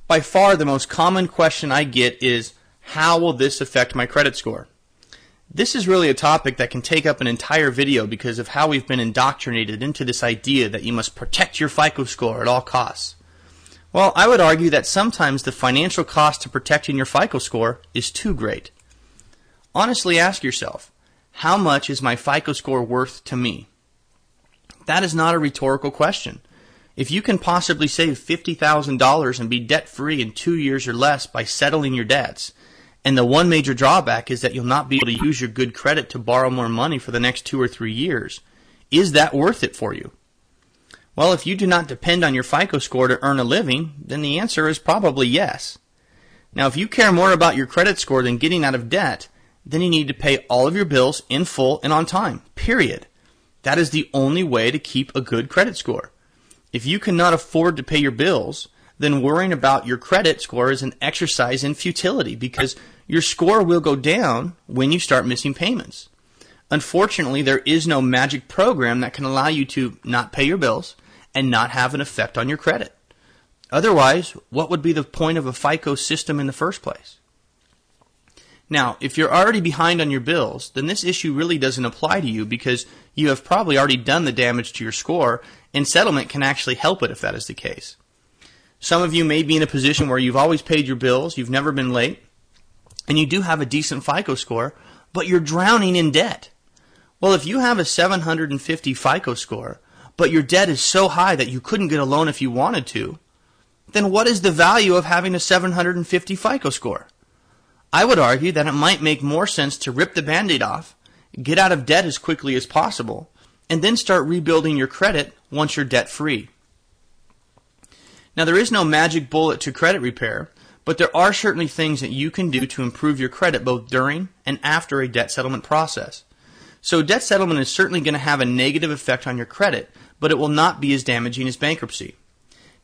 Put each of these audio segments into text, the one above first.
By far the most common question I get is, how will this affect my credit score? This is really a topic that can take up an entire video because of how we've been indoctrinated into this idea that you must protect your FICO score at all costs. Well, I would argue that sometimes the financial cost to protecting your FICO score is too great. Honestly ask yourself, how much is my FICO score worth to me? That is not a rhetorical question. If you can possibly save $50,000 and be debt-free in 2 years or less by settling your debts, and the one major drawback is that you'll not be able to use your good credit to borrow more money for the next 2 or 3 years, is that worth it for you? Well, if you do not depend on your FICO score to earn a living, then the answer is probably yes. Now, if you care more about your credit score than getting out of debt, then you need to pay all of your bills in full and on time, period. That is the only way to keep a good credit score. If you cannot afford to pay your bills, then worrying about your credit score is an exercise in futility because your score will go down when you start missing payments. Unfortunately, there is no magic program that can allow you to not pay your bills and not have an effect on your credit. Otherwise, what would be the point of a FICO system in the first place? Now, if you're already behind on your bills, then this issue really doesn't apply to you because you have probably already done the damage to your score, and settlement can actually help it if that is the case. Some of you may be in a position where you've always paid your bills, you've never been late, and you do have a decent FICO score, but you're drowning in debt. Well, if you have a 750 FICO score, but your debt is so high that you couldn't get a loan if you wanted to, then what is the value of having a 750 FICO score? I would argue that it might make more sense to rip the Band-Aid off, get out of debt as quickly as possible, and then start rebuilding your credit once you're debt-free. Now, there is no magic bullet to credit repair, but there are certainly things that you can do to improve your credit both during and after a debt settlement process. So debt settlement is certainly going to have a negative effect on your credit, but it will not be as damaging as bankruptcy.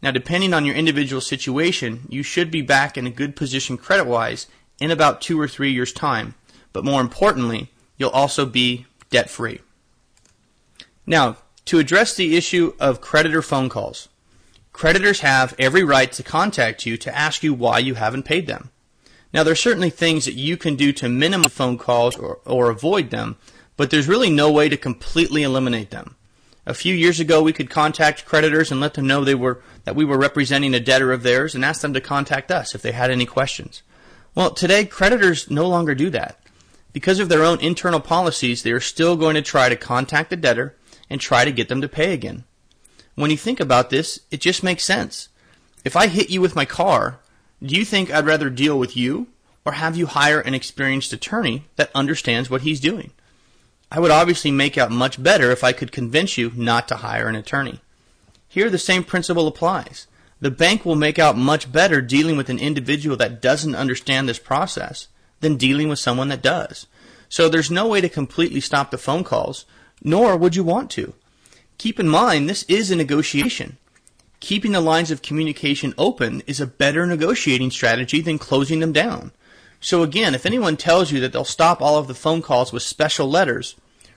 Now, depending on your individual situation, you should be back in a good position credit-wise in about 2 or 3 years' time, but more importantly, you'll also be debt-free. Now, to address the issue of creditor phone calls, creditors have every right to contact you to ask you why you haven't paid them. Now, there are certainly things that you can do to minimize phone calls or avoid them, but there's really no way to completely eliminate them. A few years ago, we could contact creditors and let them know that we were representing a debtor of theirs and ask them to contact us if they had any questions. Well, today, creditors no longer do that. Because of their own internal policies, they are still going to try to contact the debtor and try to get them to pay again. When you think about this, it just makes sense. If I hit you with my car, do you think I'd rather deal with you or have you hire an experienced attorney that understands what he's doing? I would obviously make out much better if I could convince you not to hire an attorney. Here, the same principle applies. The bank will make out much better dealing with an individual that doesn't understand this process than dealing with someone that does. So there's no way to completely stop the phone calls, nor would you want to. Keep in mind, this is a negotiation. Keeping the lines of communication open is a better negotiating strategy than closing them down. So again, if anyone tells you that they'll stop all of the phone calls with special letters,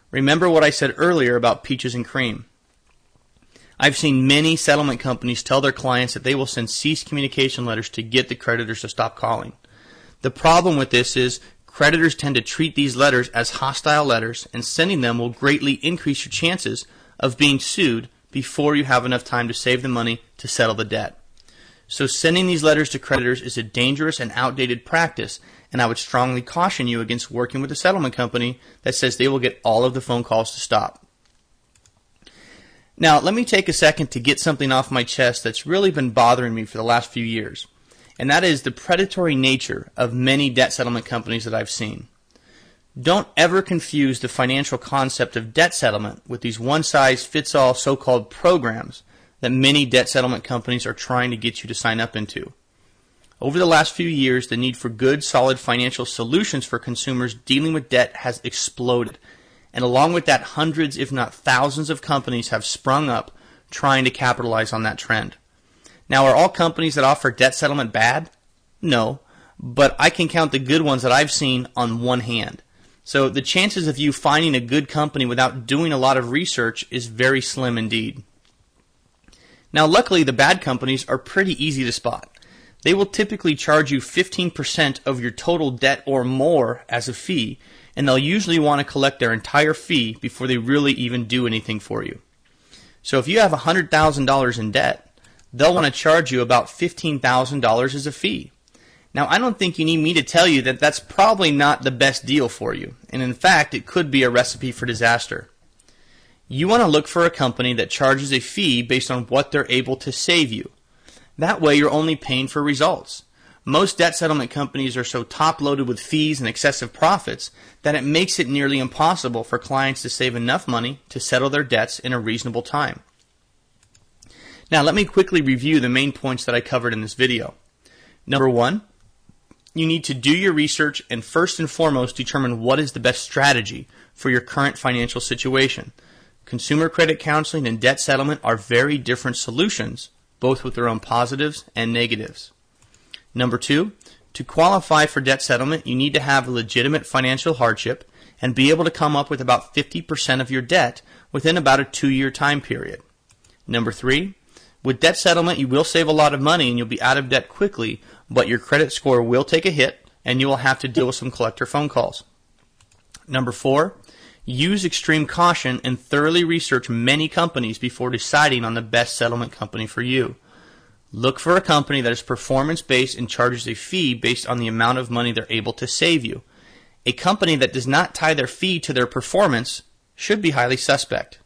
remember what I said earlier about peaches and cream. I've seen many settlement companies tell their clients that they will send cease communication letters to get the creditors to stop calling. The problem with this is creditors tend to treat these letters as hostile letters, and sending them will greatly increase your chances of being sued before you have enough time to save the money to settle the debt. So sending these letters to creditors is a dangerous and outdated practice, and I would strongly caution you against working with a settlement company that says they will get all of the phone calls to stop. Now, let me take a second to get something off my chest that's really been bothering me for the last few years, and that is the predatory nature of many debt settlement companies that I've seen. Don't ever confuse the financial concept of debt settlement with these one-size-fits-all so-called programs that many debt settlement companies are trying to get you to sign up into. Over the last few years, the need for good, solid financial solutions for consumers dealing with debt has exploded. And along with that, hundreds, if not thousands of companies have sprung up trying to capitalize on that trend. Now, are all companies that offer debt settlement bad? No, but I can count the good ones that I've seen on one hand. So the chances of you finding a good company without doing a lot of research is very slim indeed. Now, luckily, the bad companies are pretty easy to spot. They will typically charge you 15% of your total debt or more as a fee, and they'll usually want to collect their entire fee before they really even do anything for you. So if you have $100,000 in debt, they'll want to charge you about $15,000 as a fee. Now, I don't think you need me to tell you that that's probably not the best deal for you, and in fact, it could be a recipe for disaster. You want to look for a company that charges a fee based on what they're able to save you. That way, you're only paying for results. Most debt settlement companies are so top-loaded with fees and excessive profits that it makes it nearly impossible for clients to save enough money to settle their debts in a reasonable time. Now, let me quickly review the main points that I covered in this video. Number one, you need to do your research and first and foremost determine what is the best strategy for your current financial situation. Consumer credit counseling and debt settlement are very different solutions, both with their own positives and negatives. Number two, to qualify for debt settlement, you need to have a legitimate financial hardship and be able to come up with about 50% of your debt within about a 2-year time period. Number three, with debt settlement, you will save a lot of money and you'll be out of debt quickly, but your credit score will take a hit and you will have to deal with some collector phone calls. Number four, use extreme caution and thoroughly research many companies before deciding on the best settlement company for you. Look for a company that is performance-based and charges a fee based on the amount of money they're able to save you. A company that does not tie their fee to their performance should be highly suspect.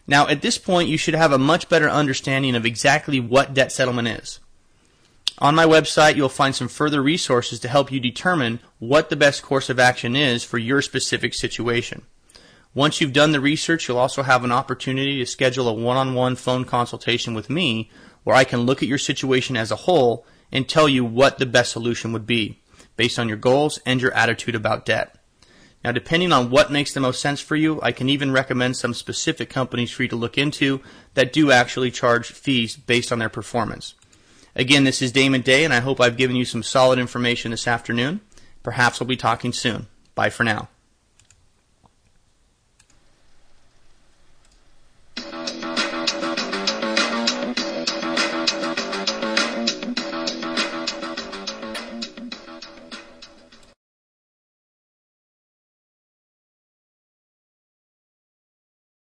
Now, at this point, you should have a much better understanding of exactly what debt settlement is. On my website, you'll find some further resources to help you determine what the best course of action is for your specific situation. Once you've done the research, you'll also have an opportunity to schedule a one-on-one phone consultation with me where I can look at your situation as a whole and tell you what the best solution would be based on your goals and your attitude about debt. Now, depending on what makes the most sense for you, I can even recommend some specific companies for you to look into that do actually charge fees based on their performance. Again, this is Damon Day, and I hope I've given you some solid information this afternoon. Perhaps we'll be talking soon. Bye for now.